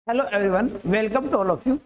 Hello everyone, welcome to all of you.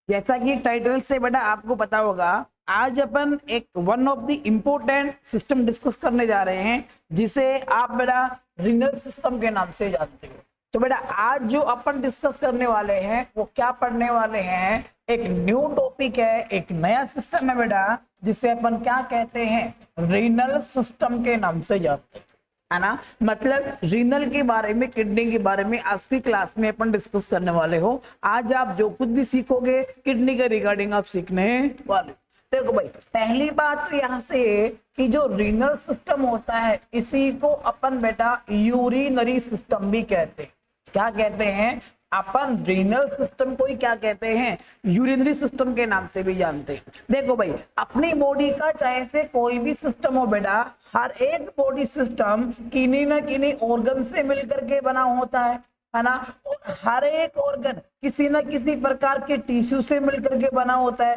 जैसा कि title से बेटा आपको पता होगा, आज अपन एक one of the important system discuss करने जा रहे हैं जिसे आप बेटा रीनल सिस्टम के नाम से जानते हो। तो बेटा आज जो अपन डिस्कस करने वाले हैं वो क्या पढ़ने वाले हैं, एक न्यू टॉपिक है, एक नया सिस्टम है बेटा जिसे अपन क्या कहते हैं, रीनल सिस्टम के नाम से जानते हैं, है ना। मतलब रीनल के बारे में, किडनी के बारे में आज की क्लास में अपन डिस्कस करने वाले हो। आज आप जो कुछ भी सीखोगे किडनी के रिगार्डिंग आप सीखने वाले। देखो भाई, पहली बात तो यहाँ से कि जो रीनल सिस्टम होता है इसी को अपन बेटा यूरिनरी सिस्टम भी कहते हैं। क्या कहते हैं अपन? रीनल सिस्टम को ही क्या कहते हैं, यूरिनरी सिस्टम के नाम से भी जानते हैं। देखो भाई, अपनी बॉडी का चाहे से कोई भी सिस्टम हो बेटा, हर एक बॉडी सिस्टम किन्हीं ना किन्हीं ऑर्गन से मिलकर के बना होता है ना। और हर एक ऑर्गन किसी न किसी प्रकार के टिश्यू से मिलकर के बना होता है।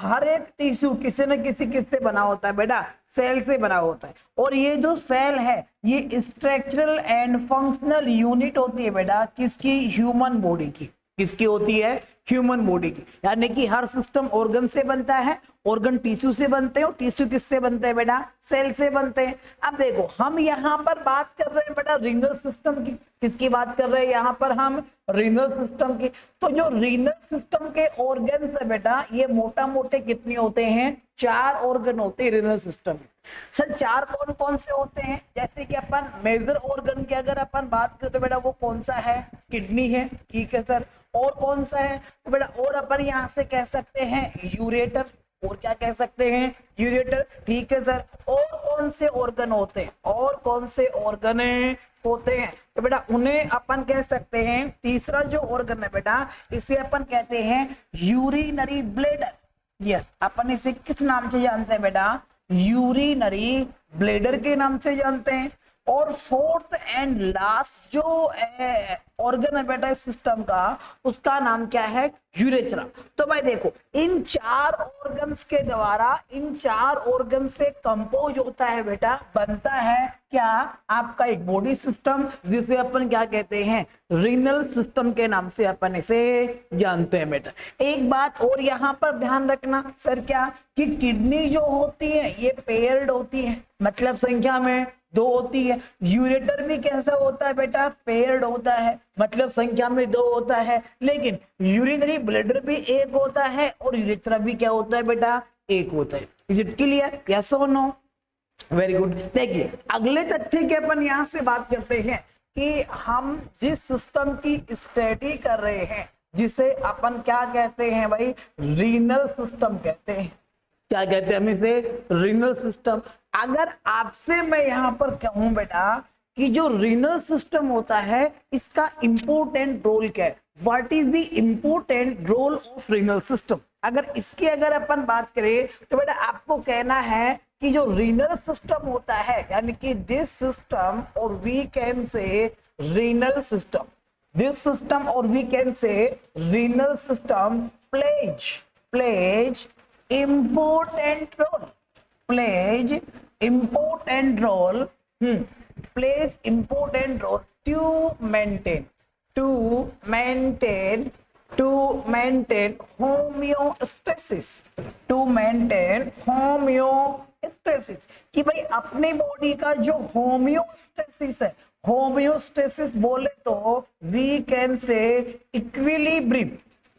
हर एक टिश्यू किसी न किसी किससे बना होता है बेटा, सेल से बना होता है। और ये जो सेल है ये स्ट्रक्चरल एंड फंक्शनल यूनिट होती है बेटा किसकी, ह्यूमन बॉडी की। किसकी होती है? ह्यूमन बॉडी की। यानी कि हर सिस्टम ऑर्गन से बनता है, ऑर्गन टिश्यू से बनते हैं, और टिश्यू किससे बनते हैं बेटा, सेल से बनते हैं। अब देखो हम यहाँ पर बात कर रहे हैं बेटा रीनल सिस्टम की। किसकी बात कर रहे हैं यहाँ पर हम? रीनल सिस्टम की। तो जो रीनल सिस्टम के ऑर्गन है बेटा, ये मोटा मोटे कितने होते हैं? 4 ऑर्गन होते हैं रीनल सिस्टम में। सर 4 कौन कौन से होते हैं? जैसे कि अपन मेजर ऑर्गन की अगर अपन बात करें तो बेटा वो कौन सा है? किडनी है, ठीक है सर। और कौन सा है तो बेटा, और अपन यहाँ से कह सकते हैं यूरेटर। और क्या कह सकते हैं? यूरेटर, ठीक है सर। और कौन से ऑर्गन होते हैं? और कौन से ऑर्गन होते हैं तो बेटा उन्हें अपन कह सकते हैं, तीसरा जो ऑर्गन है बेटा इसे अपन कहते हैं यूरिनरी ब्लेडर। यस, अपन इसे किस नाम से जानते हैं बेटा? यूरिनरी ब्लेडर के नाम से जानते हैं। और फोर्थ एंड लास्ट जो ऑर्गन है बेटा इस सिस्टम का, उसका नाम क्या है? यूरेथ्रा। तो भाई देखो, इन 4 ऑर्गन्स के द्वारा, इन 4 ऑर्गन से कंपोज होता है बेटा, बनता है क्या? आपका एक बॉडी सिस्टम जिसे अपन क्या कहते हैं? रीनल सिस्टम के नाम से अपन इसे जानते हैं बेटा। एक बात और यहाँ पर ध्यान रखना सर, क्या कि किडनी जो होती है ये पेयर्ड होती है, मतलब संख्या में 2 होती है। यूरेटर भी कैसा होता है बेटा? पेयर्ड होता है, मतलब संख्या में 2 होता है। लेकिन यूरिनरी ब्लैडर भी 1 होता है और यूरेथ्रा भी क्या होता है बेटा? 1 होता है। Is it clear? यस और नो? Very good. देखिए अगले तथ्य की अपन यहाँ से बात करते हैं कि हम जिस सिस्टम की स्टडी कर रहे हैं जिसे अपन क्या कहते हैं भाई? रीनल सिस्टम कहते हैं। क्या कहते हैं हम इसे? Renal system. अगर आपसे मैं यहाँ पर कहूं बेटा कि जो रीनल सिस्टम होता है इसका इंपोर्टेंट रोल क्या है, what is the important role of renal system, अगर अपन बात करें तो बेटा आपको कहना है कि जो रीनल सिस्टम होता है, यानी कि दिस सिस्टम और we can say renal system, this system और we can say renal system plays important role, plays important role to maintain homeostasis, कि भाई अपनी बॉडी का जो होम्योस्टेसिस है, होम्योस्टेसिस बोले तो we can say equilibrium,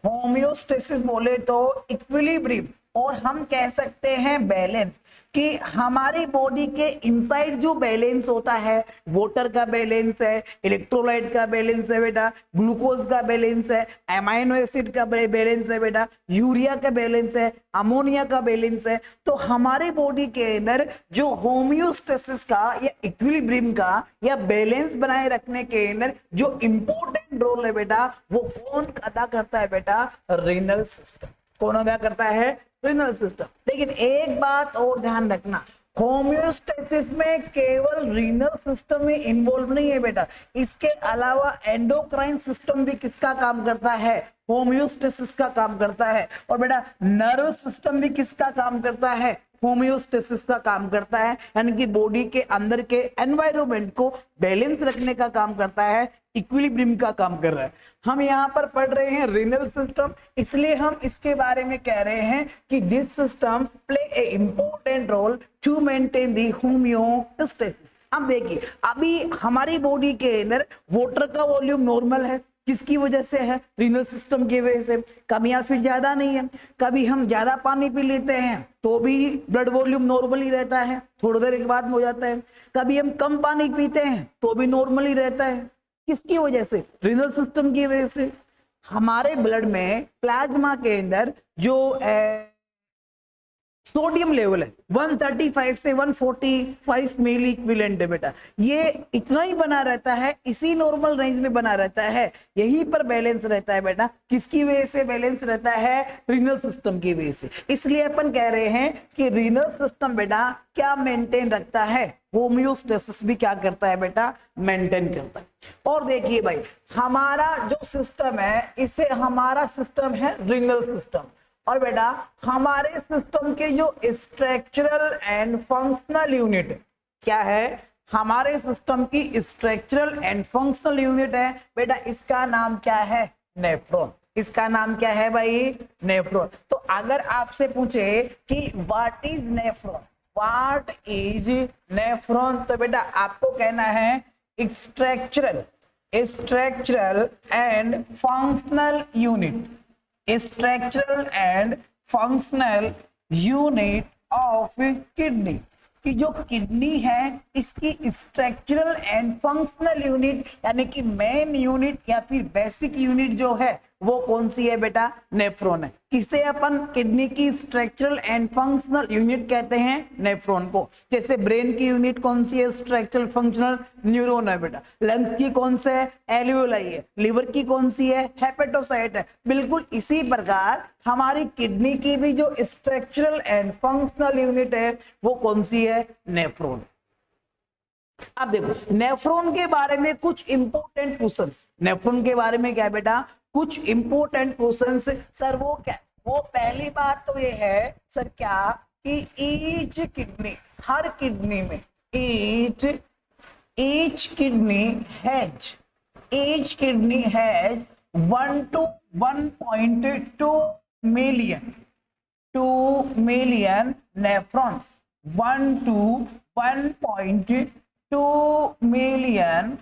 homeostasis बोले तो इक्विलिब्रियम, और हम कह सकते हैं बैलेंस, कि हमारी बॉडी के इनसाइड जो बैलेंस होता है, वाटर का बैलेंस है, इलेक्ट्रोलाइट का बैलेंस है बेटा, ग्लूकोज का बैलेंस है, एमाइनो एसिड का बैलेंस है बेटा, यूरिया का बैलेंस है, अमोनिया का बैलेंस है। तो हमारी बॉडी के अंदर जो होम्योस्टेसिस का या इक्विलिब्रियम का या बैलेंस बनाए रखने के अंदर जो इंपॉर्टेंट रोल है बेटा, वो कौन अदा करता है बेटा? Renal system. कौन अदा करता है? Renal system. लेकिन एक बात और ध्यान रखना, होम्योस्टेसिस में केवल रीनल सिस्टम ही इन्वॉल्व नहीं है बेटा, इसके अलावा एंडोक्राइन सिस्टम भी किसका काम करता है? होम्योस्टेसिस का काम करता है। और बेटा नर्व सिस्टम भी किसका काम करता है? होम्योस्टेसिस का काम करता है, यानी कि बॉडी के अंदर के एनवायरनमेंट को बैलेंस रखने का काम करता है इक्विलिब्रियम का काम कर रहा है। हम यहाँ पर पढ़ रहे हैं रीनल सिस्टम, इसलिए हम इसके बारे में कह रहे हैं कि this system play a important role to maintain the homeostasis. अब देखिए, अभी हमारी बॉडी के अंदर वाटर का वॉल्यूम नॉर्मल है, किसकी वजह से है? रीनल सिस्टम की वजह से। कम या फिर ज्यादा नहीं है। कभी हम ज्यादा पानी पी लेते हैं तो भी ब्लड वॉल्यूम नॉर्मल ही रहता है, थोड़ी देर के बाद में हो जाता है। कभी हम कम पानी पीते हैं तो भी नॉर्मल ही रहता है। किसकी वजह से? रीनल सिस्टम की वजह से। हमारे ब्लड में प्लाज्मा के अंदर जो सोडियम लेवल है 135 से 145 मिली इक्विवेलेंट है बेटा, ये इतना ही बना रहता है, इसी नॉर्मल रेंज में बना रहता है, यहीं पर बैलेंस रहता है बेटा। किसकी वजह से बैलेंस रहता है? रीनल सिस्टम की वजह से। इसलिए अपन कह रहे हैं कि रीनल सिस्टम बेटा क्या मेंटेन रखता है? होमियोस्टेसिस भी क्या करता है बेटा? मेंटेन करता है। और देखिए भाई, हमारा जो सिस्टम है इसे हमारा सिस्टम है रीनल सिस्टम। और बेटा हमारे सिस्टम के जो स्ट्रक्चरल एंड फंक्शनल यूनिट क्या है? हमारे सिस्टम की स्ट्रक्चरल एंड फंक्शनल यूनिट है बेटा, इसका नाम क्या है? नेफ्रॉन। इसका नाम क्या है भाई? नेफ्रॉन। तो अगर आपसे पूछे कि what is nephron, what is nephron, तो बेटा आपको कहना है structural and functional unit, structural and functional unit of kidney. कि जो किडनी है इसकी स्ट्रक्चरल एंड फंक्शनल यूनिट यानी कि मेन यूनिट या फिर बेसिक यूनिट जो है वो कौन सी है बेटा? नेफ्रॉन है। किसे अपन किडनी की स्ट्रक्चरल एंड फंक्शनल यूनिट कहते हैं? नेफ्रॉन को। जैसे ब्रेन की यूनिट कौन सी है? स्ट्रक्चरल फंक्शनल न्यूरॉन है बेटा। लंग्स की कौन से है? एल्वियोलाई है। लिवर की कौन सी है? हेपेटोसाइट है। बिल्कुल इसी प्रकार हमारी किडनी की भी जो स्ट्रक्चरल एंड फंक्शनल यूनिट है वो कौन सी है? नेफ्रॉन। अब देखो नेफ्रॉन के बारे में कुछ इंपॉर्टेंट क्वेश्चंस, नेफ्रॉन के बारे में क्या बेटा? कुछ इंपॉर्टेंट क्वेश्चंस। सर वो क्या? वो पहली बात तो ये है सर क्या कि ईच किडनी, हर किडनी में each kidney has 1 to 1.2 million nephrons. 1 to 1.2 million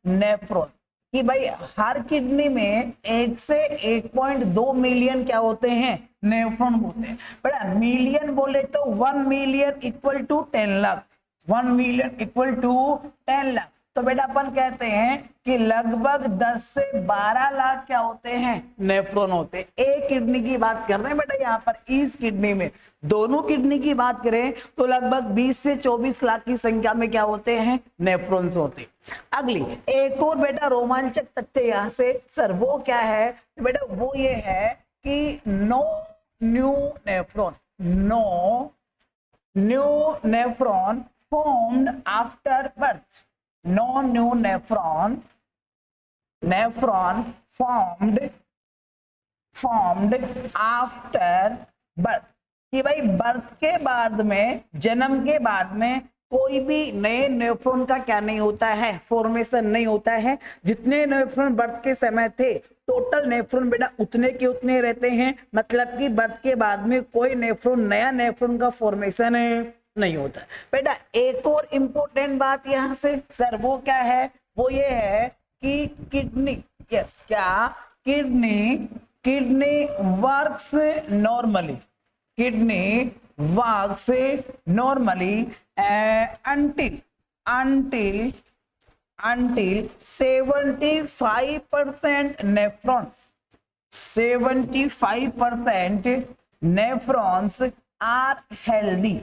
nephron. कि भाई हर किडनी में 1 से 1.2 मिलियन क्या होते हैं? नेफ्रॉन होते हैं। बड़ा मिलियन बोले तो 1 million equal to 10 lakh, 1 million equal to 10 lakh. तो बेटा अपन कहते हैं कि लगभग 10 से 12 लाख क्या होते हैं? नेफ्रॉन होते हैं। एक किडनी की बात कर रहे हैं बेटा यहाँ पर, इस किडनी में। दोनों किडनी की बात करें तो लगभग 20 से 24 लाख की संख्या में क्या होते हैं? नेफ्रॉन्स होते हैं। अगली एक और बेटा रोमांचक तथ्य यहाँ से, सर वो क्या है बेटा? वो ये है कि no new nephron formed after birth. No new nephron formed after birth। कि भाई बर्थ के बाद में, जन्म के बाद में कोई भी नए नेफ्रॉन का क्या नहीं होता है? फॉर्मेशन नहीं होता है। जितने नेफ्रॉन बर्थ के समय थे टोटल नेफ्रॉन बेटा उतने के उतने रहते हैं। मतलब कि बर्थ के बाद में कोई नेफ्रॉन, नया नेफ्रॉन का फॉर्मेशन नहीं होता बेटा। एक और इंपॉर्टेंट बात यहाँ से सर वो क्या है? वो ये है कि किडनी, यस क्या? Kidney works normally, kidney works normally until 75% nephrons are healthy।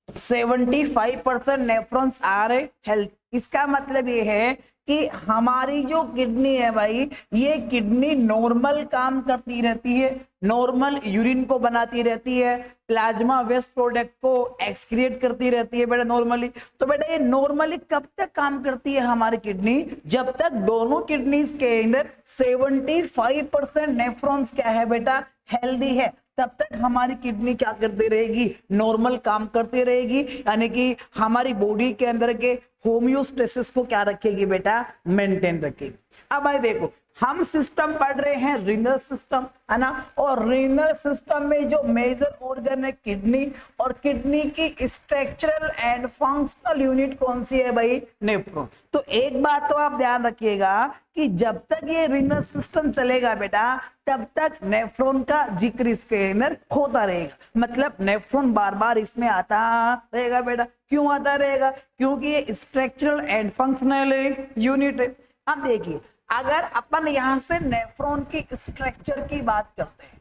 75% nephrons are health. इसका मतलब ये है कि हमारी जो किडनी है भाई, ये किडनी नॉर्मल काम करती रहती है, नॉर्मल यूरिन को बनाती रहती है, प्लाज्मा वेस्ट प्रोडक्ट को एक्सक्रिएट करती रहती है बेटा नॉर्मली। तो बेटा ये नॉर्मली कब तक काम करती है हमारी किडनी? जब तक दोनों किडनीज के अंदर 75% नेफ्रॉन्स क्या है बेटा? हेल्दी है, तब तक हमारी किडनी क्या करती रहेगी? नॉर्मल काम करती रहेगी। यानी कि हमारी बॉडी के अंदर के होम्योस्टेसिस को क्या रखेगी बेटा, मेंटेन रखेगी। अब भाई देखो हम सिस्टम पढ़ रहे हैं रीनल सिस्टम, है ना, और रीनल सिस्टम में जो मेजर ऑर्गन है किडनी, और किडनी की स्ट्रक्चरल एंड फंक्शनल यूनिट कौन सी है भाई, नेफ्रॉन। तो एक बात तो आप ध्यान रखिएगा कि जब तक ये रीनल सिस्टम चलेगा बेटा तब तक नेफ्रॉन का जिक्र इसके अंदर होता रहेगा, मतलब नेफ्रॉन बार बार इसमें आता रहेगा बेटा। क्यों आता रहेगा, क्योंकि ये स्ट्रक्चरल एंड फंक्शनल यूनिट है। अब देखिए अगर अपन यहां से नेफ्रॉन की स्ट्रक्चर की बात करते हैं,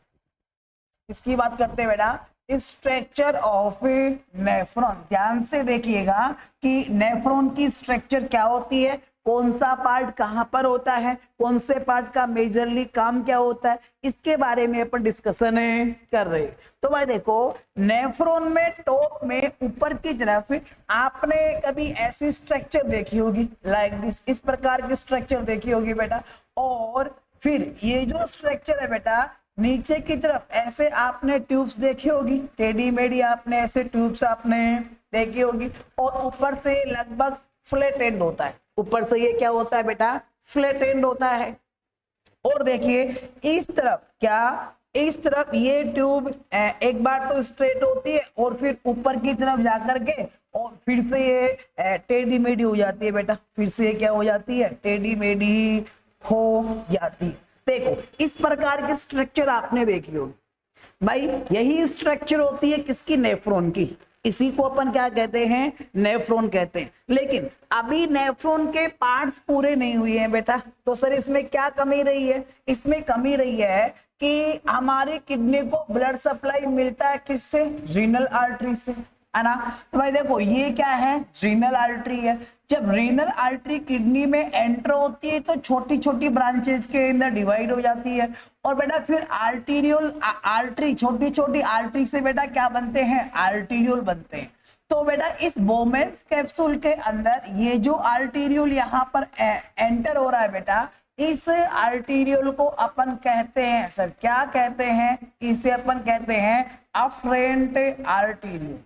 इसकी बात करते हैं बेटा, स्ट्रक्चर ऑफ नेफ्रॉन, ध्यान से देखिएगा कि नेफ्रॉन की स्ट्रक्चर क्या होती है, कौन सा पार्ट कहां पर होता है, कौन से पार्ट का मेजरली काम क्या होता है, इसके बारे में अपन डिस्कशन कर रहे हैं। तो भाई देखो नेफ्रॉन में टॉप में ऊपर की तरफ आपने कभी ऐसी स्ट्रक्चर देखी होगी लाइक दिस, इस प्रकार की स्ट्रक्चर देखी होगी बेटा। और फिर ये जो स्ट्रक्चर है बेटा नीचे की तरफ ऐसे आपने ट्यूब्स देखी होगी, टेढ़ी मेढ़ी आपने ऐसे ट्यूब्स आपने देखी होगी, और ऊपर से लगभग फ्लैट एंड होता है, ऊपर से ये क्या होता है बेटा, फ्लैट एंड होता है। और देखिए इस तरफ क्या, इस तरफ ये ट्यूब एक बार तो स्ट्रेट होती है और फिर ऊपर की तरफ जाकर के और फिर से ये टेढ़ी मेढ़ी हो जाती है बेटा, फिर से ये क्या हो जाती है, टेढ़ी मेढ़ी हो जाती है। देखो इस प्रकार की स्ट्रक्चर आपने देखी होगी भाई, यही स्ट्रक्चर होती है किसकी, नेफ्रॉन की। इसी को अपन क्या कहते हैं, नेफ्रॉन कहते हैं। लेकिन अभी नेफ्रॉन के पार्ट्स पूरे नहीं हुए हैं बेटा, तो सर इसमें क्या कमी रही है, इसमें कमी रही है कि हमारी किडनी को ब्लड सप्लाई मिलता है किससे, रीनल आर्टरी से, है ना। तो भाई देखो ये क्या है, रीनल आर्टरी है। जब रीनल आर्टरी किडनी में एंटर होती है तो छोटी छोटी ब्रांचेज के अंदर डिवाइड हो जाती है, और बेटा फिर आर्टीरियल आर्टरी, छोटी छोटी आर्टरी से बेटा क्या बनते हैं, आर्टीरियल बनते हैं। तो बेटा इस बोमेन्स कैप्सूल के अंदर ये जो आर्टीरियल यहाँ पर एंटर हो रहा है बेटा, इस आर्टीरियल को अपन कहते हैं, सर क्या कहते हैं, इसे अपन कहते हैं अफरेंट आर्टीरियल।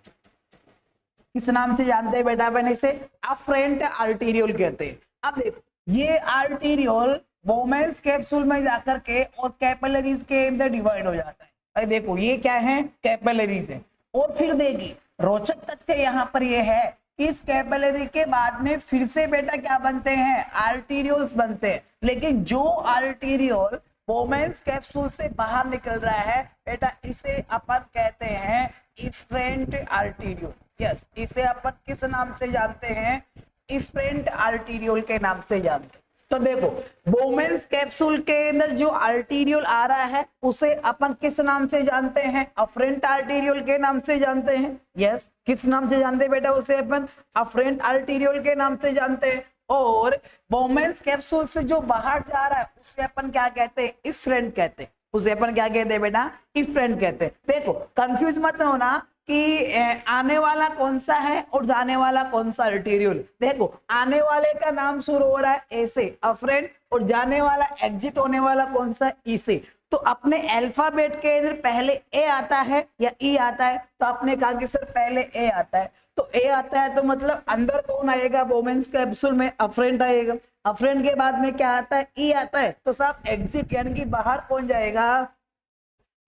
किस नाम से जानते हैं बेटा अपन इसे, अफरेंट आर्टीरियल कहते हैं। अब देखो ये आर्टीरियल बोमेन्स कैप्सूल में जाकर के और कैपिलरीज के अंदर डिवाइड हो जाता है। भाई देखो ये क्या है, कैपिलरीज है। और फिर देखिए रोचक तथ्य यहाँ पर ये है, इस कैपिलरी के बाद में फिर से बेटा क्या बनते हैं, आर्टीरियल्स बनते हैं। लेकिन जो आर्टीरियल बोमेन्स कैप्सूल से बाहर निकल रहा है बेटा, इसे अपन कहते हैं इफरेंट आर्टीरियल। यस, इसे अपन किस नाम से जानते हैं, इफरेंट आर्टीरियल के नाम से जानते हैं। तो देखो बोमेन्स कैप्सूल के अंदर जो आर्टीरियल आ रहा है उसे अपन किस नाम से जानते हैं, अफरेंट आर्टीरियल के नाम से जानते हैं। यस, किस नाम से जानते हैं बेटा, उसे अपन अफरेंट आर्टीरियल के नाम से जानते हैं। और बोमेन्स कैप्सूल से जो बाहर जा रहा है उसे अपन क्या कहते हैं, इफरेंट कहते हैं। उसे अपन क्या कहते हैं बेटा, इफरेंट कहते हैं। देखो कंफ्यूज मत होना कि आने वाला कौन सा है और जाने वाला कौन सा आर्टीरियल। देखो आने वाले का नाम शुरू हो रहा है ए से, अफरेंट, और जाने वाला एग्जिट होने वाला कौन सा, ई से। तो अपने अल्फाबेट के अंदर पहले ए आता है या ई आता है, तो आपने कहा कि सर पहले ए आता है। तो ए आता है तो मतलब अंदर कौन आएगा, बोमेन्स कैप्सूल में अफरेंट आएगा। अफरेंट के बाद में क्या आता है, ई आता है। तो साहब एग्जिट यानी कि बाहर कौन जाएगा,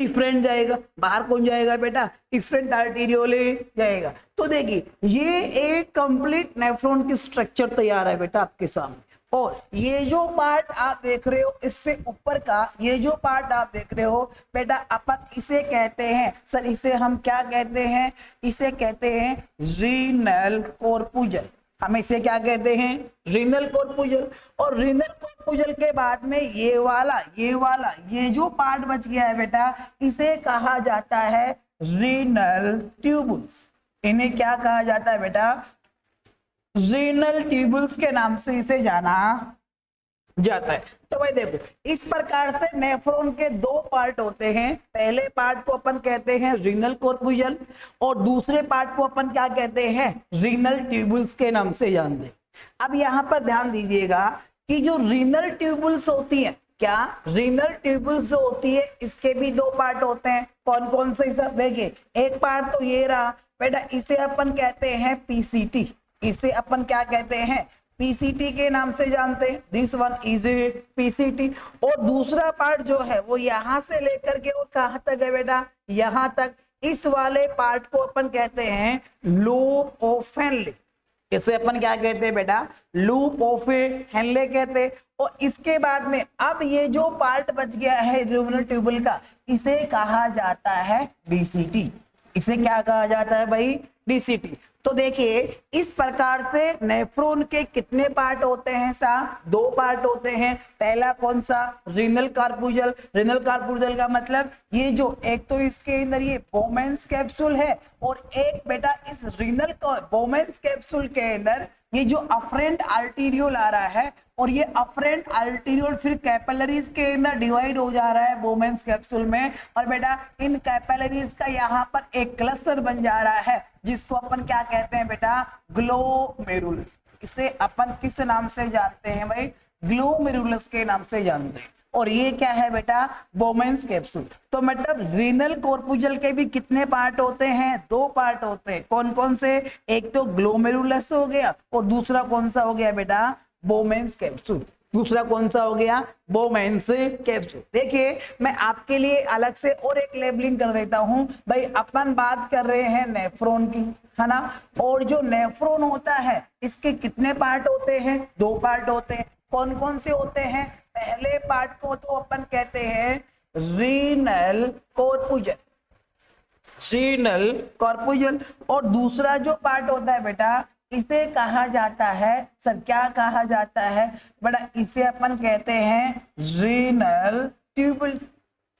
इफरेंट जाएगा। बाहर कौन जाएगा बेटा, इफरेंट आर्टीरियल जाएगा। तो देखिए ये एक कंप्लीट नेफ्रॉन की स्ट्रक्चर तैयार है बेटा आपके सामने। और ये जो पार्ट आप देख रहे हो इससे ऊपर का ये जो पार्ट आप देख रहे हो बेटा, अपन इसे कहते हैं, सर इसे हम क्या कहते हैं, इसे कहते हैं रीनल कॉर्पुजल। हम इसे क्या कहते हैं, रीनल कॉर्पुजल। और रीनल कॉर्पुजल के बाद में ये वाला ये जो पार्ट बच गया है बेटा, इसे कहा जाता है रीनल ट्यूबुल्स। इन्हें क्या कहा जाता है बेटा, रीनल ट्यूबुल्स के नाम से इसे जाना जाता है। तो भाई देखो इस प्रकार से नेफ्रॉन के दो पार्ट होते हैं। पहले पार्ट को अपन कहते हैं रीनल कॉर्पुजल और दूसरे पार्ट को अपन क्या कहते हैं, रीनल ट्यूबुल्स के नाम से जानते हैं। अब यहाँ पर ध्यान दीजिएगा कि जो रीनल ट्यूबुल्स होती है, क्या रीनल ट्यूबुल्स जो होती है इसके भी दो पार्ट होते हैं। कौन कौन से सर, देखिए एक पार्ट तो ये रहा बेटा, इसे अपन कहते हैं पीसीटी। इसे अपन क्या कहते हैं, पीसीटी के नाम से जानते हैं। This one is PCT. और दूसरा पार्ट जो है वो यहां से लेकर के वो कहां तक है बेटा, यहां तक। इस वाले पार्ट को अपन कहते हैं लूप ऑफ हेनले। इसे अपन क्या कहते हैं बेटा, लूप ऑफ हेनले कहते हैं। और इसके बाद में अब ये जो पार्ट बच गया है र्यूमेनल ट्यूबल का, इसे कहा जाता है डीसीटी। इसे क्या कहा जाता है भाई, डीसीटी। तो देखिए इस प्रकार से नेफ्रॉन के कितने पार्ट होते हैं सा, दो पार्ट होते हैं। पहला कौन सा, रीनल कार्पुजल। रीनल कार्पुजल का मतलब ये जो एक तो इसके अंदर ये बोमेंस कैप्सूल है, और एक बेटा इस रीनल बोमेंस कैप्सूल के अंदर ये जो अफरेंट आर्टीरियोल आ रहा है, और ये अफरेंट आर्टीरियोल फिर कैपिलरीज के अंदर डिवाइड हो जा रहा है बोमेंस कैप्सूल में। और बेटा इन कैपिलरीज का यहाँ पर एक क्लस्टर बन जा रहा है, जिसको अपन क्या कहते हैं बेटा, ग्लोमेरुलस। इसे अपन किस नाम से जानते हैं भाई, ग्लोमेरुलस के नाम से जानते हैं। और ये क्या है बेटा, बोमेंस कैप्सूल। तो मतलब रीनल कॉर्पुजल के भी कितने पार्ट होते हैं, दो पार्ट होते हैं। कौन कौन से, एक तो ग्लोमेरुलस हो गया, और दूसरा कौन सा हो गया बेटा, बोमेंस कैप्सूल। दूसरा कौन सा हो गया, बोमेंस कैप्सूल। देखिए मैं आपके लिए अलग से और एक लेबलिंग कर देता हूं भाई। अपन बात कर रहे हैं नेफ्रॉन की, है ना। और जो नेफ्रॉन होता है इसके कितने पार्ट होते हैं, दो पार्ट होते हैं। कौन कौन से होते हैं, पहले पार्ट को तो अपन कहते हैं रीनल कॉर्पुजल, रीनल कॉर्पुजल। और दूसरा जो पार्ट होता है बेटा, इसे कहा जाता है सर, क्या कहा जाता है बेटा, इसे अपन कहते हैं रीनल ट्यूबल्स।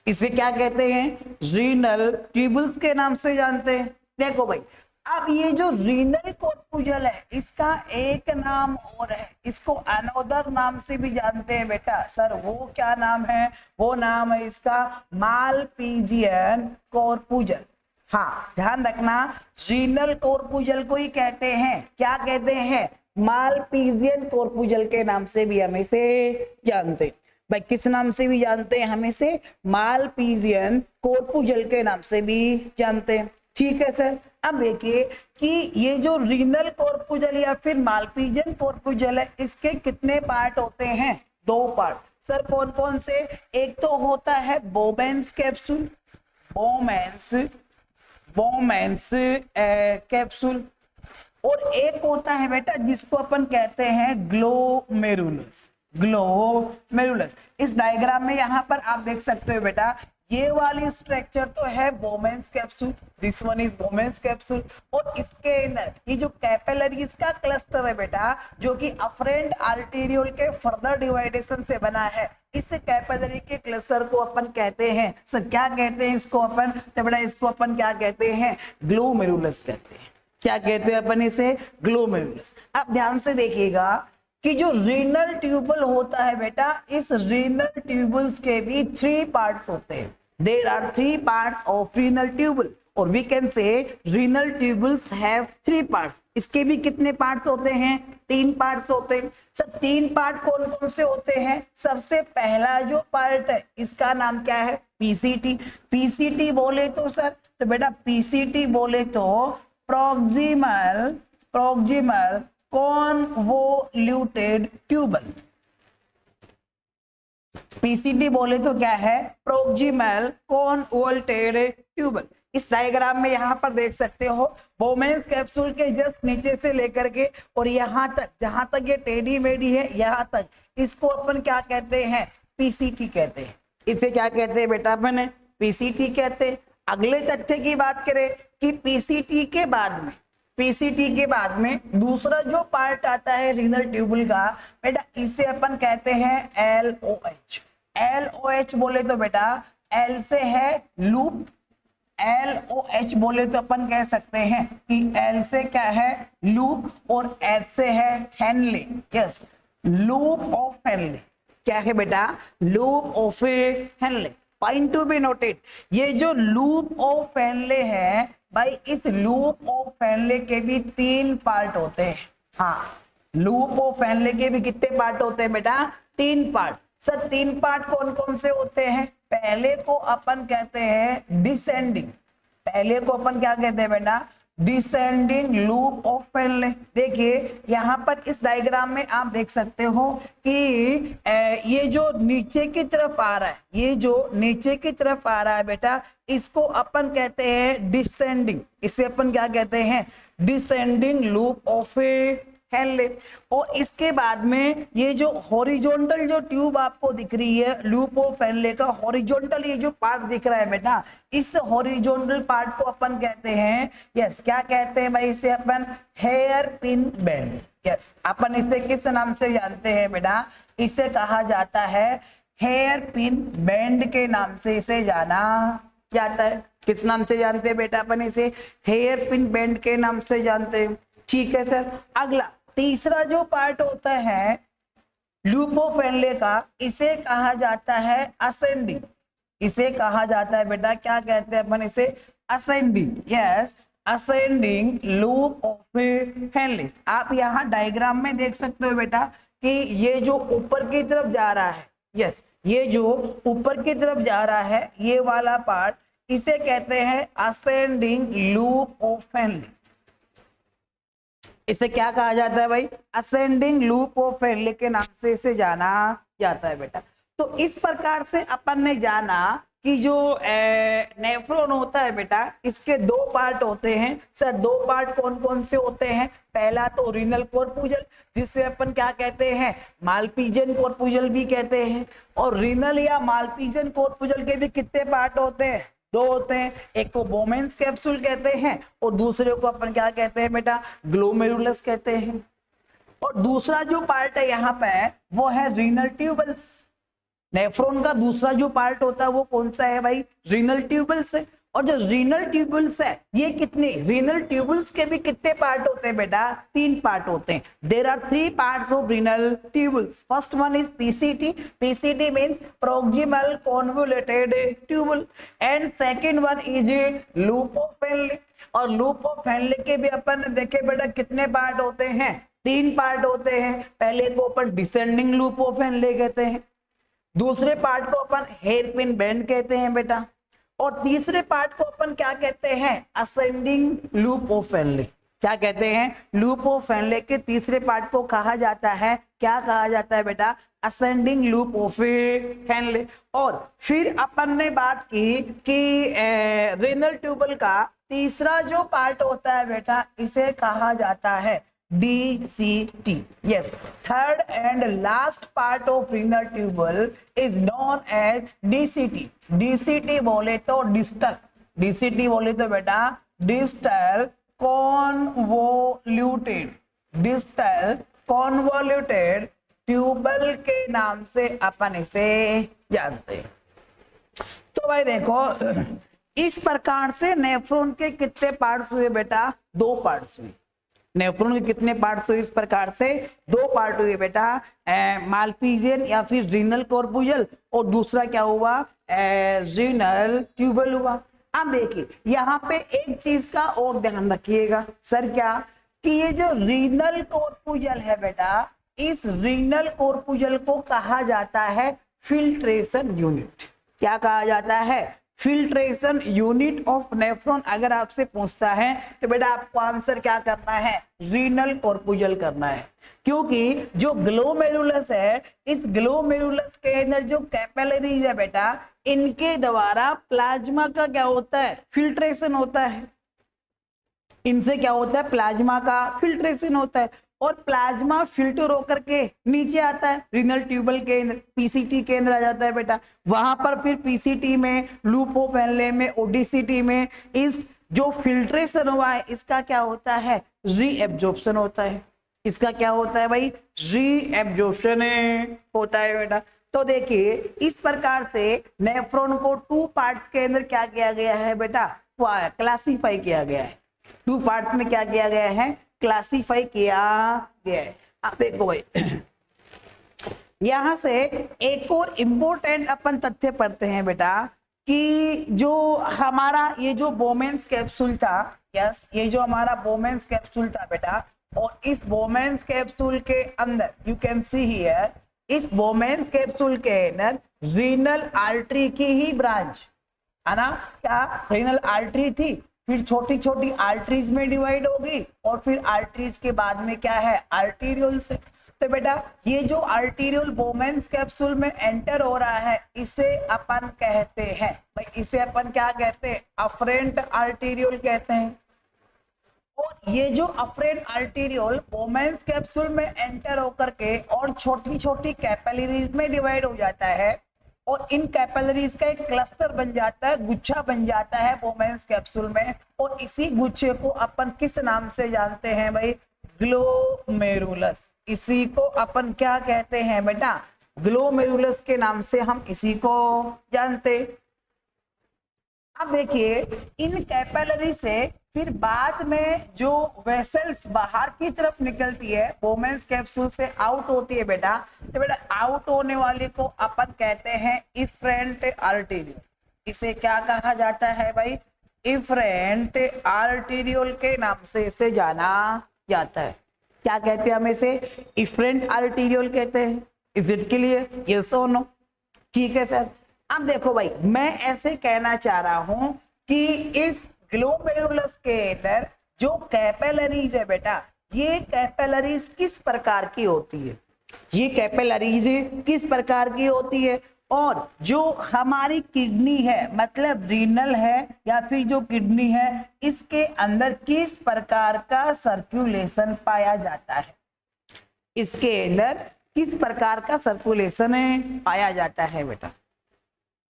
इसे क्या कहते हैं, रीनल ट्यूबल्स के नाम से जानते हैं। देखो भाई अब ये जो रीनल कॉर्पुजल है इसका एक नाम और है, इसको अनोदर नाम से भी जानते हैं बेटा। सर वो क्या नाम है, वो नाम है इसका मालपीजियन कॉर्पुजल। हाँ ध्यान रखना, रीनल कॉर्पुजल को ही कहते हैं, क्या कहते हैं, मालपीजियन कॉर्पुजल के नाम से भी हम इसे जानते हैं। भाई किस नाम से भी जानते हैं, हम इसे मालपीजियन कॉर्पुजल के नाम से भी जानते हैं। ठीक है सर। अब देखिए कि ये जो रीनल कॉर्पुजल या फिर मालपीजियन कॉर्पुजल है, इसके कितने पार्ट होते हैं, दो पार्ट। सर कौन कौन से, एक तो होता है बोमेंस कैप्सूल, बोमेंस कैप्सूल। और एक होता है बेटा जिसको अपन कहते हैं ग्लोमेरुलस, ग्लोमेरुलस। इस डायग्राम में यहाँ पर आप देख सकते हो बेटा, ये वाली स्ट्रक्चर तो है बोमेंस capsule, this one is बोमेंस capsule. और इसके अंदर ये जो कैपिलरीज का क्लस्टर है बेटा, जो कि अफरेंट आर्टेरियोल के फर्दर डिवाइडेशन से बना है, इस कैपिलरी के क्लस्टर को अपन कहते हैं सर, क्या कहते हैं इसको अपन, तो बेटा इसको अपन क्या कहते हैं, ग्लोमेरुलस कहते हैं। क्या कहते हैं अपन इसे, ग्लोमेरुलस। अब ध्यान से देखिएगा कि जो रीनल ट्यूबल होता है बेटा, इस रीनल ट्यूबल्स के भी थ्री पार्ट्स होते हैं। There are three parts of renal tubule, और we can say renal tubules have three parts. इसके भी कितने पार्ट्स होते हैं, तीन पार्ट्स होते हैं। सब तीन पार्ट कौन कौन से होते हैं, सबसे पहला जो पार्ट है इसका नाम क्या है, पीसीटी। पीसीटी बोले तो सर, तो बेटा पीसीटी बोले तो प्रॉक्सिमल कॉन्वोल्यूटेड ट्यूबल। पीसीटी बोले तो क्या है, प्रॉक्सिमल कॉन्वोल्यूटेड ट्यूबल। इस डायग्राम में यहाँ पर देख सकते हो, बोमेंस कैप्सूल के जस्ट नीचे से लेकर के और यहाँ तक, जहां तक ये टेढ़ी मेढ़ी है यहाँ तक, इसको अपन क्या कहते हैं, पीसीटी कहते हैं। इसे क्या कहते हैं बेटा, अपन पीसीटी कहते हैं। अगले तथ्य की बात करें कि पीसीटी के बाद में दूसरा जो पार्ट आता है रीनल ट्यूबल का बेटा, इसे अपन कहते हैं एलओएच। एलओएच बोले तो बेटा, एल से है लूप, एलओएच बोले तो अपन कह सकते हैं कि एल से क्या है, लूप, और एच से है Henle. Yes, loop of Henle. क्या है बेटा, loop of Henle. Point to be noted, ये जो लूप ऑफ हेनले है भाई, इस लूप ऑफ हेनले के भी तीन पार्ट होते हैं। हाँ, लूप ऑफ हेनले के भी कितने पार्ट होते हैं बेटा, तीन पार्ट। सर तीन पार्ट कौन कौन से होते हैं, पहले को अपन कहते हैं डिसेंडिंग। पहले को अपन क्या कहते हैं बेटा, डिसेंडिंग लूप ऑफ फेनले। देखिए यहाँ पर इस डायग्राम में आप देख सकते हो कि ये जो नीचे की तरफ आ रहा है, ये जो नीचे की तरफ आ रहा है बेटा, इसको अपन कहते हैं डिसेंडिंग। इसे अपन क्या कहते हैं? Descending loop of Henle. और इसके बाद में ये जो हॉरिजॉन्टल जो ट्यूब आपको दिख रही है लूप ऑफ हेनले का, हॉरिजॉन्टल ये जो पार्ट दिख रहा है बेटा, इस हॉरिजॉन्टल पार्ट को अपन कहते हैं, यस क्या कहते हैं भाई? इसे अपन हेयर पिन बेंड। यस, अपन इसे किस नाम से जानते हैं बेटा? इसे कहा जाता है हेयर पिन बेंड के नाम से इसे जाना जाता है। किस नाम से जानते हैं बेटा? अपन इसे हेयर पिन बेंड के नाम से जानते हैं। ठीक है सर। अगला तीसरा जो पार्ट होता है लूप ऑफ हेनले का, इसे कहा जाता है असेंडिंग। इसे कहा जाता है बेटा, क्या कहते हैं अपन इसे? Ascending. Yes, ascending loop of Henley. आप यहाँ डायग्राम में देख सकते हो बेटा कि ये जो ऊपर की तरफ जा रहा है, यस ये जो ऊपर की तरफ जा रहा है ये वाला पार्ट, इसे कहते हैं असेंडिंग लूप ऑफ हेनले। इसे क्या कहा जाता है भाई? असेंडिंग लूप ऑफ हेनले के नाम से इसे जाना जाता है बेटा। तो इस प्रकार से अपन ने जाना कि जो नेफ्रॉन होता है बेटा, इसके दो पार्ट होते हैं। सर दो पार्ट कौन कौन से होते हैं? पहला तो रीनल कॉर्पुजल, जिसे अपन क्या कहते हैं? मालपीजियन कॉर्पुजल भी कहते हैं। और रीनल या मालपीजियन कॉर्पुजल के भी कितने पार्ट होते हैं? दो होते हैं। एक को बोमेंस कैप्सूल कहते हैं और दूसरे को अपन क्या कहते हैं बेटा? ग्लोमेरुलस कहते हैं। और दूसरा जो पार्ट है यहाँ पे वो है रीनल ट्यूबल्स। नेफ्रॉन का दूसरा जो पार्ट होता है वो कौन सा है भाई? रीनल ट्यूबल्स है। और जो रीनल ट्यूबल्स है ये कितने? रीनल ट्यूबल्स के भी कितने पार्ट होते हैं बेटा? 3 पार्ट होते हैं। There are 3 parts of renal tubules. First one is PCT. PCT means proximal convoluted tubule. And second one is loop of Henle. और लूप ऑफ हेनले के भी अपन देखे बेटा कितने पार्ट होते हैं? 3 पार्ट होते हैं। पहले को अपन डिसेंडिंग लूप ऑफ हेनले कहते हैं, दूसरे पार्ट को अपन हेयर पिन बेंड कहते हैं बेटा, और तीसरे पार्ट को अपन क्या कहते हैं? Ascending loop of Henle. क्या कहते हैं? लूप ऑफ हेनले के तीसरे पार्ट को कहा जाता है, क्या कहा जाता है बेटा? Ascending loop of Henle. और फिर अपन ने बात की कि रीनल ट्यूबल का तीसरा जो पार्ट होता है बेटा, इसे कहा जाता है DCT. Yes, third and last part of renal tubule is known as DCT. DCT बोले तो distal, DCT बोले तो बेटा distal convoluted, distal convoluted tubule के नाम से अपन इसे जानते हैं। तो भाई देखो इस प्रकार से नेफ्रॉन के कितने पार्ट्स हुए बेटा? 2 पार्ट्स हुए। नेफ्रॉन के कितने पार्ट्स हुए? इस प्रकार से 2 पार्ट हुए बेटा, मालपीजियन या फिर रीनल कॉर्पुजल, और दूसरा क्या हुआ? रीनल ट्यूबल हुआ। अब देखिए यहाँ पे एक चीज का और ध्यान रखिएगा सर, क्या कि ये जो रीनल कॉर्पुजल है बेटा, इस रीनल कॉर्पुजल को कहा जाता है फिल्ट्रेशन यूनिट। क्या कहा जाता है? Filtration unit of nephron. अगर आपसे पूछता है तो बेटा आपको आंसर क्या करना है? रीनल कॉर्पुजल करना है, क्योंकि जो ग्लोमेरुलस है, इस ग्लोमेरुलस के अंदर जो कैपिलरीज है बेटा, इनके द्वारा प्लाज्मा का क्या होता है? फिल्ट्रेशन होता है। इनसे क्या होता है? प्लाज्मा का फिल्ट्रेशन होता है, और प्लाज्मा फिल्टर होकर के नीचे आता है रीनल ट्यूबल के अंदर, पीसीटी के अंदर आ जाता है बेटा। वहां पर फिर पीसीटी में, लूप ऑफ हेनले में, ओडीसीटी में इस जो फिल्ट्रेशन हुआ है इसका क्या होता है? रीएब्जॉर्प्शन होता है। इसका क्या होता है भाई? रीएब्जॉर्प्शन होता है बेटा। तो देखिए इस प्रकार से नेफ्रॉन को 2 पार्ट्स के अंदर क्या किया गया है बेटा? क्लासीफाई किया गया है। 2 पार्ट्स में क्या किया गया है? क्लासीफाई किया गया है। आप देखो भाई यहां से एक और इम्पोर्टेंट अपन तथ्य पढ़ते हैं बेटा कि जो हमारा ये जो बोमेंस कैप्सूल था, यस ये जो हमारा बोमेंस कैप्सूल था बेटा, और इस बोमेंस कैप्सूल के अंदर यू कैन सी हियर, इस बोमेंस कैप्सूल के अंदर रीनल आर्टरी की ही ब्रांच है ना, क्या रीनल आर्टरी थी, फिर छोटी छोटी आर्टरीज में डिवाइड होगी और फिर आर्टरीज के बाद में क्या है, आर्टीरियल से। तो बेटा ये जो आर्टीरियल बोमेंस कैप्सूल में एंटर हो रहा है इसे अपन कहते हैं भाई, इसे अपन क्या कहते हैं, अफरेंट आर्टीरियल कहते हैं। और ये जो अफरेंट आर्टीरियल बोमेंस कैप्सूल में एंटर होकर के और छोटी छोटी कैपिलरीज में डिवाइड हो जाता है और इन कैपिलरीज का एक क्लस्टर बन जाता है, गुच्छा बन जाता है बोमेंस कैप्सूल में। और इसी गुच्छे को अपन किस नाम से जानते हैं भाई, ग्लोमेरुलस। इसी को अपन क्या कहते हैं बेटा, ग्लोमेरुलस के नाम से हम इसी को जानते। अब देखिए इन कैपिलरी से फिर बाद में जो वेसल्स बाहर की तरफ निकलती है, बोमेंस कैप्सूल से आउट होती है बेटा, तो बेटा आउट होने वाली को अपन कहते हैं इफरेंट आर्टीरियल। इसे क्या कहा जाता है भाई, इफरेंट आर्टीरियल के नाम से इसे जाना जाता है। क्या कहते हैं हम इसे, इफरेंट आर्टीरियल कहते हैं। इज इट क्लियर, यस और नो? ठीक है सर। अब देखो भाई मैं ऐसे कहना चाह रहा हूं कि इस ग्लोमेरुलस के अंदर जो कैपिलरीज है बेटा, ये कैपिलरीज किस प्रकार की होती है, ये कैपिलरीज किस प्रकार की होती है। और जो हमारी किडनी है मतलब रीनल है या फिर जो किडनी है, इसके अंदर किस प्रकार का सर्कुलेशन पाया जाता है, इसके अंदर किस प्रकार का सर्कुलेशन पाया जाता है बेटा,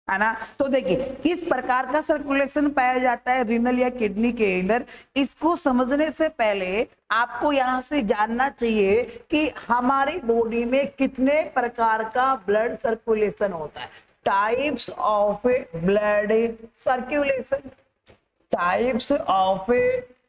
है ना। तो देखिए किस प्रकार का सर्कुलेशन पाया जाता है रीनल या किडनी के अंदर, इसको समझने से पहले आपको यहां से जानना चाहिए कि हमारी बॉडी में कितने प्रकार का ब्लड सर्कुलेशन होता है। Types of blood circulation, types of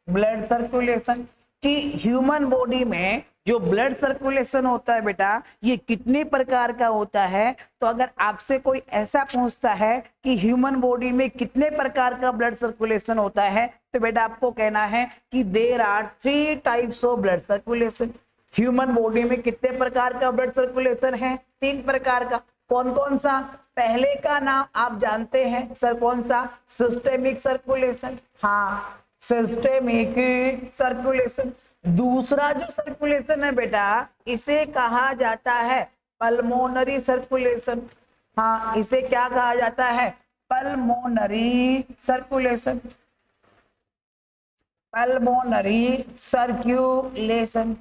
blood circulation, कि ह्यूमन बॉडी में जो ब्लड सर्कुलेशन होता है बेटा ये कितने प्रकार का होता है। तो अगर आपसे कोई ऐसा पूछता है कि ह्यूमन बॉडी में कितने प्रकार का ब्लड सर्कुलेशन होता है, तो बेटा आपको कहना है कि there are 3 types of blood circulation. Human body में कितने प्रकार का ब्लड सर्कुलेशन है, 3 प्रकार का। कौन कौन सा, पहले का नाम आप जानते हैं सर, कौन सा, सिस्टेमिक सर्कुलेशन। हाँ सिस्टेमिक सर्कुलेशन। दूसरा जो सर्कुलेशन है बेटा इसे कहा जाता है पल्मोनरी सर्कुलेशन। हाँ इसे क्या कहा जाता है, पल्मोनरी सर्कुलेशन, पल्मोनरी सर्कुलेशन।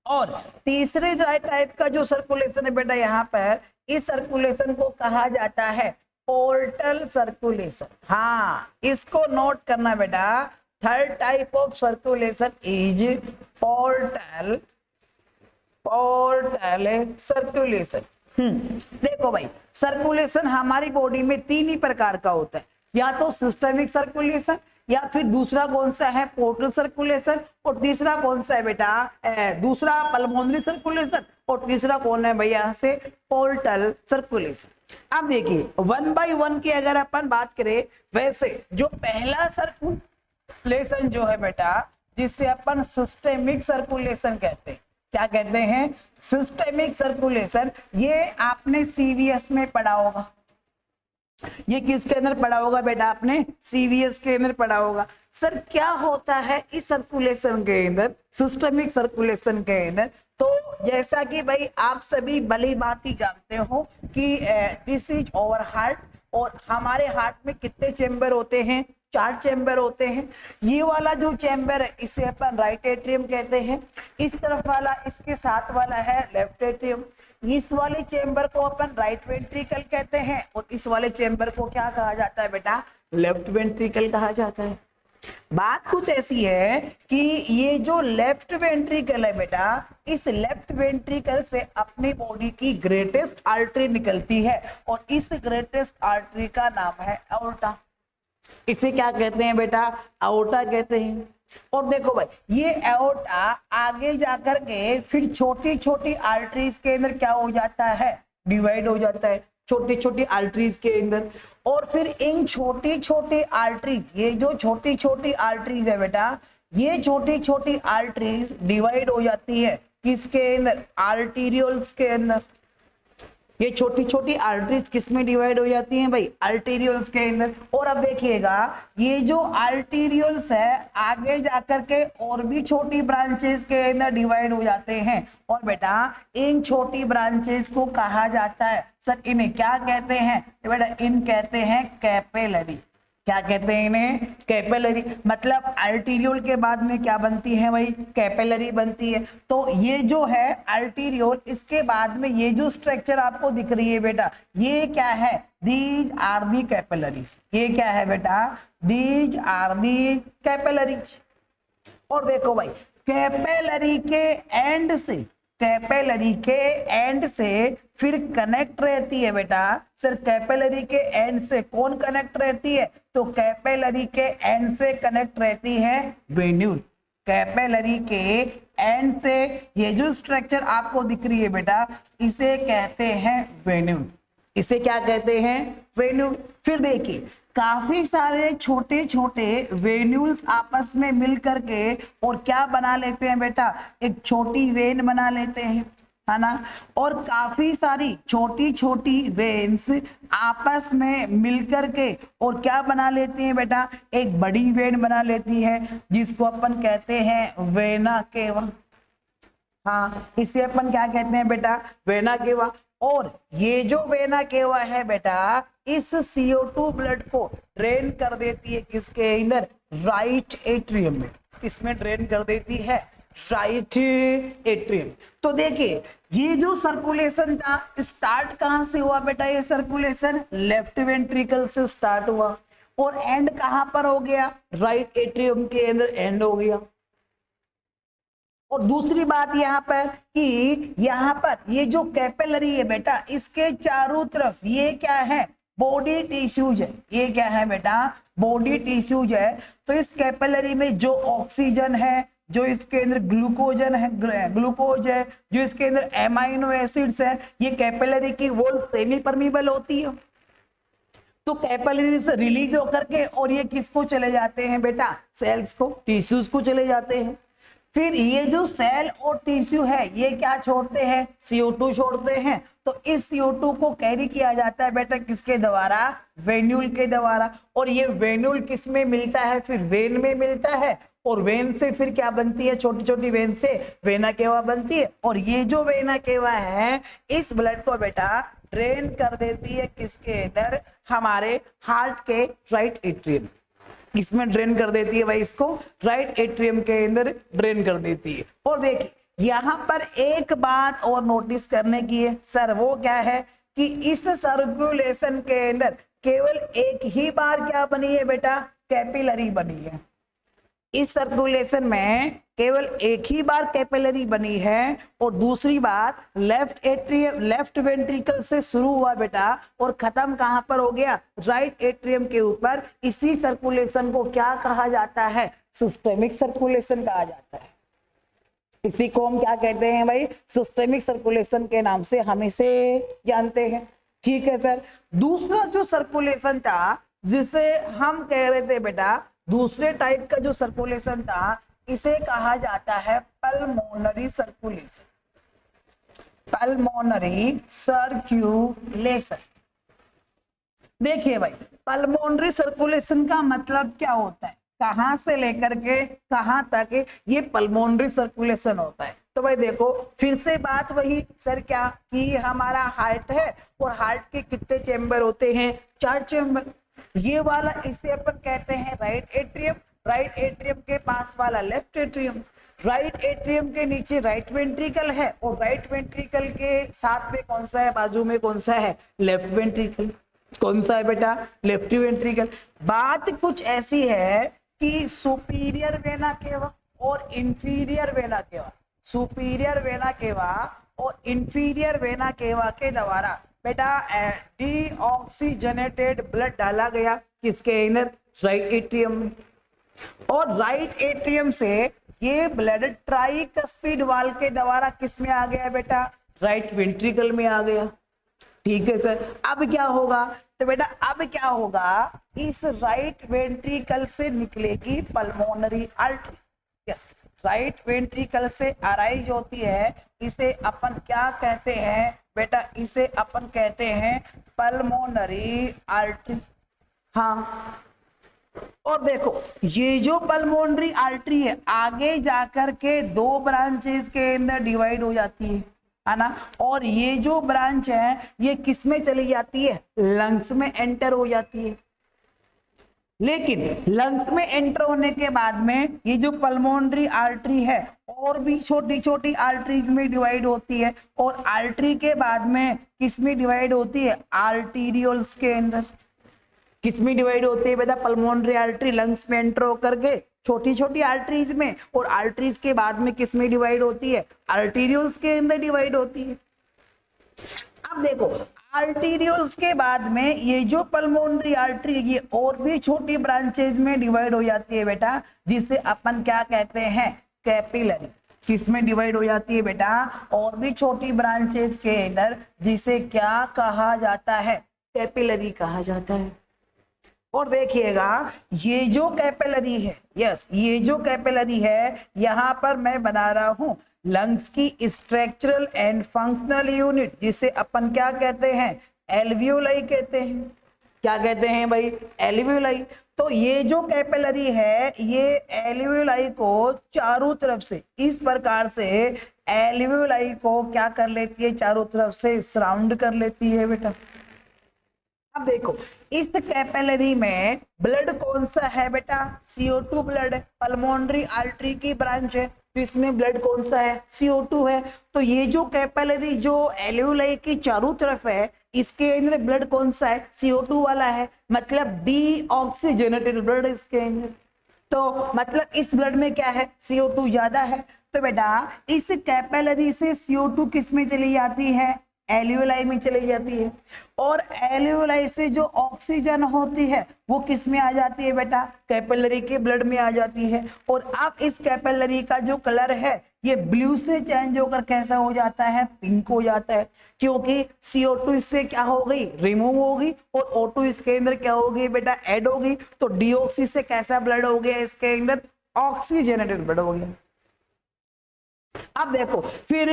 और तीसरे टाइप का जो सर्कुलेशन है बेटा यहाँ पर, इस सर्कुलेशन को कहा जाता है पोर्टल सर्कुलेशन। हाँ इसको नोट करना बेटा, third type of circulation is portal circulation. देखो भाई सर्कुलेशन हमारी बॉडी में 3 ही प्रकार का होता है, या तो सिस्टेमिक सर्कुलेशन, या फिर दूसरा कौन सा है पोर्टल सर्कुलेशन, और तीसरा कौन सा है बेटा दूसरा पल्मोनरी सर्कुलेशन, और तीसरा कौन है भैया यहाँ से पोर्टल सर्कुलेशन। अब देखिए 1 by 1 की अगर अपन बात करें, वैसे जो पहला सर्कुलेशन जो है बेटा जिससे अपन सिस्टेमिक सर्कुलेशन कहते हैं, क्या कहते हैं, सिस्टेमिक सर्कुलेशन, ये आपने सीवीएस में पढ़ा होगा। ये किसके अंदर पढ़ा होगा बेटा, आपने सीवीएस के अंदर पढ़ा होगा। सर क्या होता है इस सर्कुलेशन के अंदर, सिस्टेमिक सर्कुलेशन के अंदर। तो जैसा कि भाई आप सभी भली भांति जानते हो कि दिस इज ओवर हार्ट, और हमारे हार्ट में कितने चेंबर होते हैं, 4 चेंबर होते हैं। ये वाला जो चेंबर है इसे अपन राइट एट्रियम कहते हैं, इस तरफ वाला इसके साथ वाला है लेफ्ट एट्रियम, इस वाले चेंबर को अपन राइट वेंट्रिकल कहते हैं, और इस वाले चेंबर को क्या कहा जाता है बेटा, लेफ्ट वेंट्रिकल कहा जाता है। बात कुछ ऐसी है कि ये जो लेफ्ट वेंट्रिकल है बेटा, इस लेफ्ट वेंट्रिकल से अपनी बॉडी की ग्रेटेस्ट आर्टरी निकलती है, और इस ग्रेटेस्ट आर्टरी का नाम है एओर्टा। इसे क्या कहते हैं बेटा, एओर्टा कहते हैं। और देखो भाई ये एओर्टा आगे जाकर के फिर छोटी छोटी आर्टरीज के अंदर क्या हो जाता है, डिवाइड हो जाता है छोटी छोटी आर्टरीज के अंदर। और फिर इन छोटी छोटी आर्टरीज, ये जो छोटी छोटी आर्टरीज है बेटा, ये छोटी छोटी आर्टरीज डिवाइड हो जाती है किसके अंदर, आर्टीरियल्स के अंदर। ये छोटी छोटी आर्टरीज किस में डिवाइड हो जाती हैं भाई, आर्टेरियोल्स के अंदर। और अब देखिएगा ये जो आर्टेरियोल्स है आगे जाकर के और भी छोटी ब्रांचेस के अंदर डिवाइड हो जाते हैं। और बेटा इन छोटी ब्रांचेस को कहा जाता है सर, इन्हें क्या कहते हैं बेटा, इन कहते हैं कैपिलरी। क्या कहते हैं इन्हें, कैपिलरी। मतलब आर्टीरियोल के बाद में क्या बनती है भाई, कैपिलरी बनती है। तो ये जो है आर्टीरियोल, इसके बाद में ये जो स्ट्रक्चर आपको दिख रही है बेटा, ये क्या है, दीज आर दी कैपिलरीज। ये क्या है बेटा, दीज आर दी कैपिलरीज। और देखो भाई कैपिलरी के एंड से, कैपिलरी के एंड से फिर कनेक्ट रहती है बेटा। सर कैपिलरी के एंड से कौन कनेक्ट रहती है, तो कैपिलरी के एंड से कनेक्ट रहती है वेन्यूल। कैपिलरी के एंड से ये जो स्ट्रक्चर आपको दिख रही है बेटा, इसे कहते हैं वेन्यूल। इसे क्या कहते हैं, वेन्यूल। फिर देखिए काफी सारे छोटे छोटे वेन्यूल्स आपस में मिल करके और क्या बना लेते हैं बेटा, एक छोटी वेन बना लेते हैं, है ना। और काफी सारी छोटी छोटी वेन्स आपस में मिलकर के और क्या बना लेती हैं बेटा, एक बड़ी वेन बना लेती है जिसको अपन कहते हैं वेना केवा। हाँ, इसे अपन क्या कहते हैं बेटा, वेना केवा। और ये जो वेना केवा है बेटा, इस CO2 ब्लड को ड्रेन कर देती है किसके अंदर, राइट एट्रियम में। इसमें ड्रेन कर देती है राइट एट्रियम। तो देखिए ये जो सर्कुलेशन था स्टार्ट कहां से हुआ बेटा, ये सर्कुलेशन लेफ्ट वेंट्रिकल से स्टार्ट हुआ और एंड कहां पर हो गया, राइट एट्रियम के अंदर एंड हो गया। और दूसरी बात यहाँ पर कि यहाँ पर ये जो कैपिलरी है बेटा, इसके चारों तरफ ये क्या है, बॉडी टिश्यूज है। ये क्या है बेटा, बॉडी टिश्यूज है। तो इस कैपिलरी में जो ऑक्सीजन है, जो इसके अंदर ग्लूकोजन है, ग्लूकोज है, जो इसके अंदर एमाइनो एसिड्स है, ये कैपिलरी की वॉल सेमी परमीबल होती है। तो कैपिलरी से रिलीज होकर के और ये किसको चले जाते हैं बेटा, सेल्स को, टिश्यूज को चले जाते हैं। फिर ये जो सेल और टिश्यू है ये क्या छोड़ते हैं, CO2 छोड़ते हैं। तो इस CO2 को कैरी किया जाता है बेटा किसके द्वारा, वेन्यूल के द्वारा। और ये वेन्यूल किस में मिलता है, फिर वेन में मिलता है। और वेन से फिर क्या बनती है, छोटी छोटी वेन से वेना केवा बनती है। और ये जो वेना केवा है इस ब्लड को बेटा ड्रेन कर देती है किसके अंदर, हमारे हार्ट के राइट एट्रियम। इसमें ड्रेन कर देती है भाई, इसको राइट एट्रियम के अंदर ड्रेन कर देती है। और देखिए यहाँ पर एक बात और नोटिस करने की है सर, वो क्या है कि इस सर्कुलेशन के अंदर केवल एक ही बार क्या बनी है बेटा, कैपिलरी बनी है। इस सर्कुलेशन में केवल एक ही बार कैपिलरी बनी है। और दूसरी बात लेफ्ट एट्रियम, लेफ्ट वेंट्रिकल से शुरू हुआ बेटा और खत्म कहां पर हो गया, राइट एट्रियम के ऊपर। इसी सर्कुलेशन को क्या कहा जाता है, सिस्टेमिक सर्कुलेशन कहा जाता है। इसी को हम क्या कहते हैं भाई, सिस्टेमिक सर्कुलेशन के नाम से हम इसे जानते हैं। ठीक है सर। दूसरा जो सर्कुलेशन था जिसे हम कह रहे थे बेटा, दूसरे टाइप का जो सर्कुलेशन था इसे कहा जाता है पल्मोनरी सर्कुलेशन। Pulmonary circulation. देखिए भाई पल्मोनरी सर्कुलेशन का मतलब क्या होता है, कहां से लेकर के कहां तक ये पल्मोनरी सर्कुलेशन होता है। तो भाई देखो फिर से बात वही सर, क्या कि हमारा हार्ट है और हार्ट के कितने चेंबर होते हैं, 4 चेंबर। ये वाला इसे अपन कहते हैं राइट एट्रियम, राइट एट्रियम के पास वाला लेफ्ट एट्रियम, राइट एट्रियम के नीचे राइट वेंट्रिकल है और राइट वेंट्रिकल के साथ में कौन सा है, बाजू में कौन सा है, लेफ्ट वेंट्रिकल। कौन सा है बेटा, लेफ्ट वेंट्रिकल। बात कुछ ऐसी है कि सुपीरियर वेना केवा और inferior vena cava, superior vena cava और इंफीरियर वेना केवा के द्वारा बेटा डीऑक्सीजनेटेड ब्लड डाला गया किसके अंदर, राइट एट्रियम में। और राइट एट्रियम से ये ब्लड ट्राइकस्पिड वाल्व के द्वारा किस में आ गया बेटा, राइट वेंट्रिकल में आ गया। ठीक है सर। अब क्या होगा, तो बेटा अब क्या होगा, इस राइट वेंट्रिकल से निकलेगी pulmonary artery. Yes, right ventricle से अराइज होती है, इसे अपन क्या कहते हैं, बेटा इसे अपन कहते हैं पल्मोनरी आर्टरी। हाँ, और देखो ये जो पल्मोनरी आर्टरी है आगे जाकर के दो ब्रांचेस के अंदर डिवाइड हो जाती है ना, और ये जो ब्रांच है ये किस में चली जाती है, लंग्स में एंटर हो जाती है। लेकिन लंग्स में एंटर होने के बाद में ये जो पल्मोनरी आर्टरी है और भी छोटी छोटी आर्टरीज में डिवाइड होती है, और आर्टरी के बाद में किस में डिवाइड होती है, आर्टीरियोल्स के अंदर। किस में डिवाइड होती है बेटा, पल्मोनरी आर्टरी लंग्स में एंटर होकर के छोटी छोटी आर्टरीज में, और आर्टरीज के बाद में किस में डिवाइड होती है, आर्टीरियोल्स के अंदर डिवाइड होती है। अब देखो आर्टीरियोल्स के बाद में ये जो पल्मोनरी आर्टरी ये और भी छोटी ब्रांचेज में डिवाइड हो जाती है बेटा, जिसे अपन क्या कहते हैं, कैपिलरी। किस में डिवाइड हो जाती है बेटा, और भी छोटी ब्रांचेज के अंदर, जिसे क्या कहा जाता है, कैपिलरी कहा जाता है। और देखिएगा ये जो कैपिलरी है, यस ये जो कैपिलरी है यहां पर मैं बना रहा हूं लंग्स की स्ट्रक्चरल एंड फंक्शनल यूनिट, जिसे अपन क्या कहते हैं, एल्वियोलाई कहते हैं। क्या कहते हैं भाई, एल्वियोलाई। तो ये जो कैपिलरी है ये एल्वियोलाई को चारों तरफ से इस प्रकार से एल्वियोलाई को क्या कर लेती है, चारों तरफ से सराउंड कर लेती है बेटा। अब देखो इस कैपिलरी में ब्लड कौन सा है बेटा, CO2 ब्लड है, पल्मोनरी आर्टरी की ब्रांच है, तो इसमें ब्लड कौन सा है, CO2 है। तो ये जो कैपिलरी जो एल्वियोलाई की चारों तरफ है इसके अंदर ब्लड कौन सा है, CO2 वाला है, मतलब डीऑक्सीजनेटेड ब्लड इसके अंदर। तो मतलब इस ब्लड में क्या है, CO2 ज्यादा है। तो बेटा इस कैपिलरी से CO2 किस में चली जाती है, एल्वियोलाई में चली जाती है, और एल्वियोलाई से जो ऑक्सीजन होती है वो किस में आ जाती है बेटा, कैपिलरी के ब्लड में आ जाती है। और अब इस कैपिलरी का जो कलर है ये ब्लू से चेंज होकर कैसा हो जाता है, पिंक हो जाता है, क्योंकि CO2 इससे क्या हो गई, रिमूव होगी, और O2 इसके अंदर क्या होगी बेटा, ऐड होगी। तो डीऑक्सी से कैसा ब्लड हो गया, इसके अंदर ऑक्सीजनेटेड ब्लड हो गया। अब देखो फिर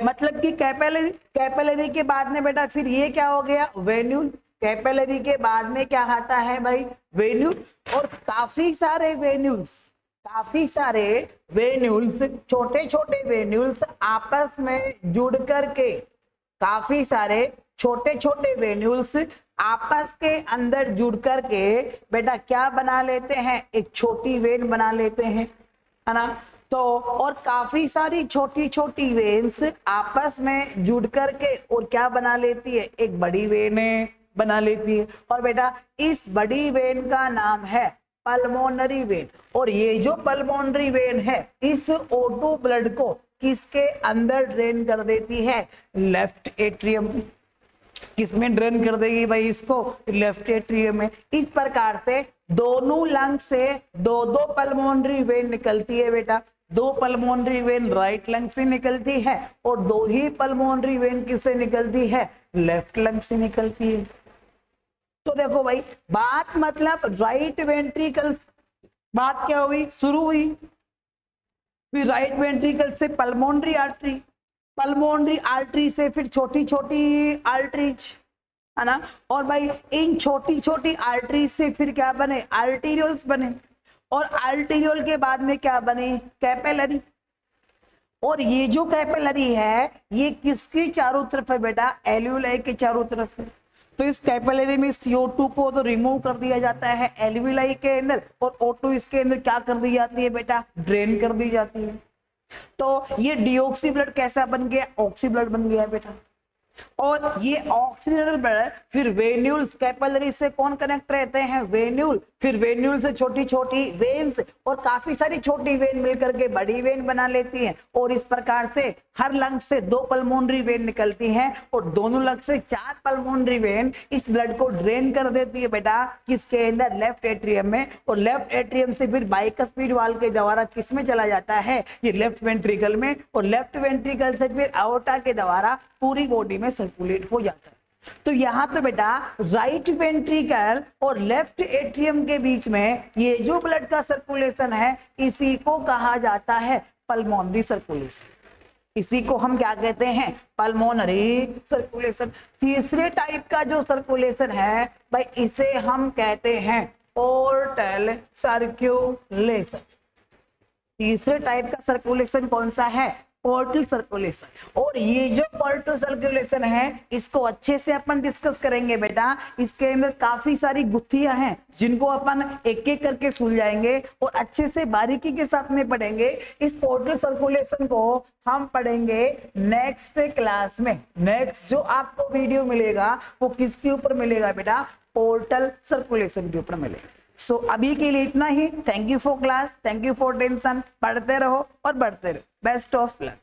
मतलब कि कैपिलरी के बाद में बेटा फिर ये क्या हो गया, वेन्यूल। कैपिलरी के बाद में क्या आता है भाई, वेन्यूल। और काफी सारे वेन्यूल्स छोटे छोटे वेन्यूल्स आपस में जुड़ करके, काफी सारे छोटे छोटे वेन्यूल्स आपस के अंदर जुड़ करके बेटा क्या बना लेते हैं, एक छोटी वेन बना लेते हैं, है ना। तो और काफी सारी छोटी छोटी वेन्स आपस में जुड़ करके और क्या बना लेती है, एक बड़ी वेन बना लेती है। और बेटा इस बड़ी वेन का नाम है पल्मोनरी वेन। और ये जो पल्मोनरी वेन है इस O2 ब्लड को किसके अंदर ड्रेन कर देती है, लेफ्ट एट्रियम में। किसमें ड्रेन कर देगी भाई इसको, लेफ्ट एट्रियम में। इस प्रकार से दोनों लंग से दो दो पल्मोनरी वेन निकलती है बेटा, दो पल्मोनरी वेन राइट लंग से निकलती है और दो ही पल्मोनरी वेन किससे निकलती है, लेफ्ट लंग से निकलती है। तो देखो भाई बात मतलब राइट वेंट्रिकल, बात क्या हुई, शुरू हुई, फिर राइट वेंट्रिकल से पल्मोनरी आर्टरी, पल्मोनरी आर्टरी से फिर छोटी छोटी आर्टरीज, है ना। और भाई इन छोटी छोटी आर्टरी से फिर क्या बने, आर्टीरियोल्स बने, और आर्टीरियोल के बाद में क्या बने, कैपिलरी। और ये जो कैपिलरी है ये किसकी चारों तरफ है बेटा, एल्वियोलाई के चारों तरफ है। तो इस कैपिलरी में CO2 को तो रिमूव कर दिया जाता है एल्वियोलाई के अंदर, और O2 इसके अंदर क्या कर दी जाती है बेटा, ड्रेन कर दी जाती है। तो ये डीऑक्सी ब्लड कैसा बन गया, ऑक्सी ब्लड बन गया बेटा। और ये ऑक्सीजनेटेड ब्लड फिर वेन्यूल्स, कैपिलरी से कौन कनेक्ट रहते हैं, वेन्यूल, फिर वेन्यूल से छोटी छोटी वेन्स, और काफी सारी छोटी वेन मिलकर के बड़ी वेन बना लेती हैं। और इस प्रकार से हर लंग से दो पल्मोनरी वेन निकलती हैं, और दोनों लंग से चार पल्मोनरी वेन इस ब्लड को ड्रेन कर देती है बेटा, किसके अंदर, लेफ्ट एट्रियम में। और लेफ्ट एट्रियम से फिर बाइकस्पीड वाल्व के द्वारा किस में चला जाता है, ये लेफ्ट वेंट्रिकल में, और लेफ्ट वेंट्रिकल से फिर आयोर्टा के द्वारा पूरी बॉडी में सर्कुलेट हो जाता है। तो यहाँ तो बेटा राइट वेंट्रिकल और लेफ्ट एट्रियम के बीच में ये जो ब्लड का सर्कुलेशन है इसी को कहा जाता है पल्मोनरी सर्कुलेशन। इसी को हम क्या कहते हैं, पल्मोनरी सर्कुलेशन। तीसरे टाइप का जो सर्कुलेशन है भाई, इसे हम कहते हैं पोर्टल सर्कुलेशन। तीसरे टाइप का सर्कुलेशन कौन सा है, पोर्टल सर्कुलेशन। और ये जो पोर्टल सर्कुलेशन है इसको अच्छे से अपन डिस्कस करेंगे बेटा। इसके अंदर काफी सारी गुत्थियां हैं जिनको अपन एक एक करके सुलझाएंगे और अच्छे से बारीकी के साथ में पढ़ेंगे। इस पोर्टल सर्कुलेशन को हम पढ़ेंगे नेक्स्ट क्लास में। नेक्स्ट जो आपको वीडियो मिलेगा वो किसके ऊपर मिलेगा बेटा, पोर्टल सर्कुलेशन के ऊपर मिलेगा। सो अभी के लिए इतना ही। Thank you for class, thank you for attention. पढ़ते रहो और बढ़ते रहो। Best of luck.